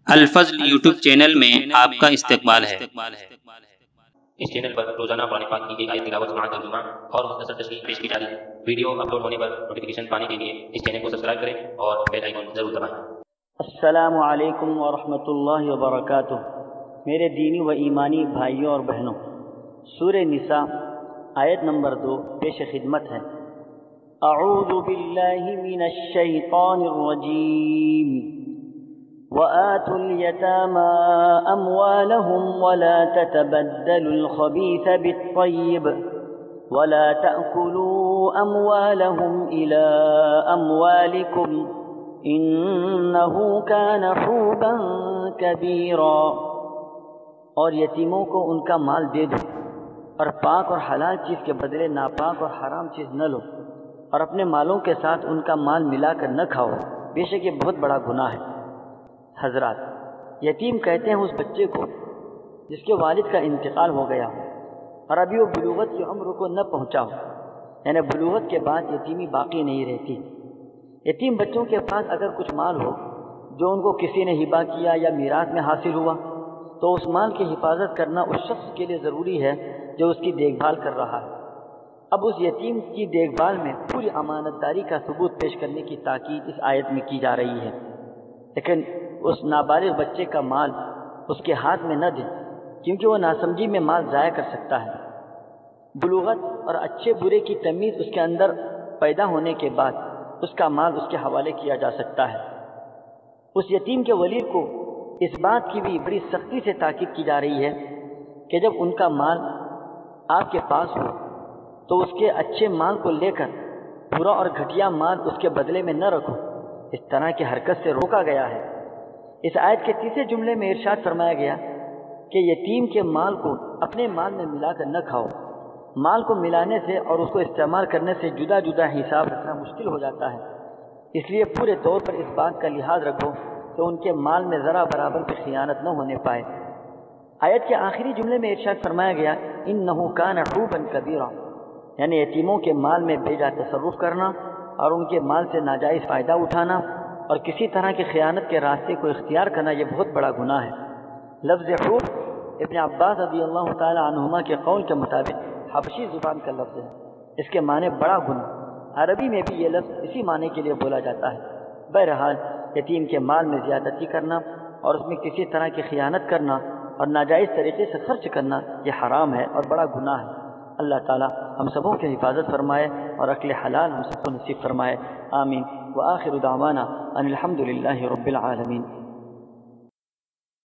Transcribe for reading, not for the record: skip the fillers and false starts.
الفضل YouTube channel میں آپ کا استقبال ہے۔ اس چینل پر روزانہ قرآن پاک کی ایک آیت تلاوت، سماعت، ترجمہ اور مختصر تشریح پیش کی جا رہی ہے۔ ویڈیو اپلوڈ ہونے پر نوٹیفیکیشن پانے کے لیے اس چینل کو سبسکرائب کریں اور بیل آئیکن ضرور دبائیں۔ السلام علیکم ورحمۃ اللہ وبرکاتہ۔ میرے دینی و ایمانی بھائیوں اور بہنوں، سورہ نساء آیت نمبر 2 پیش خدمت ہے۔ اعوذ باللہ من الشیطان الرجیم وآتوا اليتامى أموالهم ولا تتبدلوا الخبيث بالطيب ولا تأكلوا أموالهم إلى أموالكم إنه كان حوبا كبيرا۔ اور یتیموں کو ان کا مال دے دو، اور پاک اور حلال چیز کے بدلے ناپاک اور حرام چیز نہ لو، اور اپنے مالوں کے ساتھ ان کا مال ملا کر نہ کھاؤ، بے شک یہ بہت بڑا گناہ ہے۔ حضرات، یتیم کہتے ہیں اس بچے کو جس کے والد کا انتقال ہو گیا ہو اور ابھی وہ بلوغت کی عمر کو نہ پہنچا ہو، یعنی بلوغت کے بعد یتیمی باقی نہیں رہتی۔ یتیم بچوں کے پاس اگر کچھ مال ہو جو ان کو کسی نے ہبہ کیا یا میراث میں حاصل ہوا، تو اس مال کی حفاظت کرنا اس شخص کے لیے ضروری ہے جو اس کی دیکھ بھال کر رہا ہے۔ اب اس یتیم کی دیکھ بھال میں پوری امانت داری کا ثبوت پیش کرنے کی تاکید اس آیت میں کی جا رہی ہے، لیکن اس نابالغ بچے کا مال اس کے ہاتھ میں نہ دیں، کیونکہ وہ ناسمجھی میں مال ضائع کر سکتا ہے۔ بلوغت اور اچھے برے کی تمیز اس کے اندر پیدا ہونے کے بعد اس کا مال اس کے حوالے کیا جا سکتا ہے۔ اس یتیم کے ولی کو اس بات کی بھی بڑی سختی سے تاکید کی جا رہی ہے کہ جب ان کا مال آپ کے پاس ہو تو اس کے اچھے مال کو لے کر برا اور گھٹیا مال اس کے بدلے میں نہ رکھو۔ اس طرح کی حرکت سے روکا گیا ہے۔ اس آیت کے تیسرے جملے میں ارشاد فرمایا گیا کہ یتیم کے مال کو اپنے مال میں ملا کر نہ کھاؤ۔ مال کو ملانے سے اور اس کو استعمال کرنے سے جدا جدا حساب رکھنا مشکل ہو جاتا ہے، اس لیے پورے طور پر اس بات کا لحاظ رکھو کہ ان کے مال میں ذرا برابر کی خیانت نہ ہونے پائے۔ آیت کے آخری جملے میں ارشاد فرمایا گیا انہ کان حوبا کبیرا، یعنی یتیموں کے مال میں بے جا تصرف کرنا اور ان کے مال سے ناجائز فائدہ اٹھانا اور کسی طرح کی خیانت کے راستے کو اختیار کرنا یہ بہت بڑا گناہ ہے۔ لفظ حوب ابن عباس رضی اللہ تعالی عنہما کے قول کے مطابق حبشی زبان کا لفظ ہے، اس کے معنی بڑا گناہ۔ عربی میں بھی یہ لفظ اسی معنی کے لیے بولا جاتا ہے۔ بہرحال یتیم کے مال میں زیادتی کرنا اور اس میں کسی طرح کی خیانت کرنا اور ناجائز طریقے سے خرچ کرنا یہ حرام ہے اور بڑا گناہ ہے۔ اللہ تعالی ہم سبوں کی حفاظت فرمائے اور اکل حلال ہم سب کو نصیب فرمائے، آمین۔ وآخر دعوانا ان الحمد للہ رب العالمین۔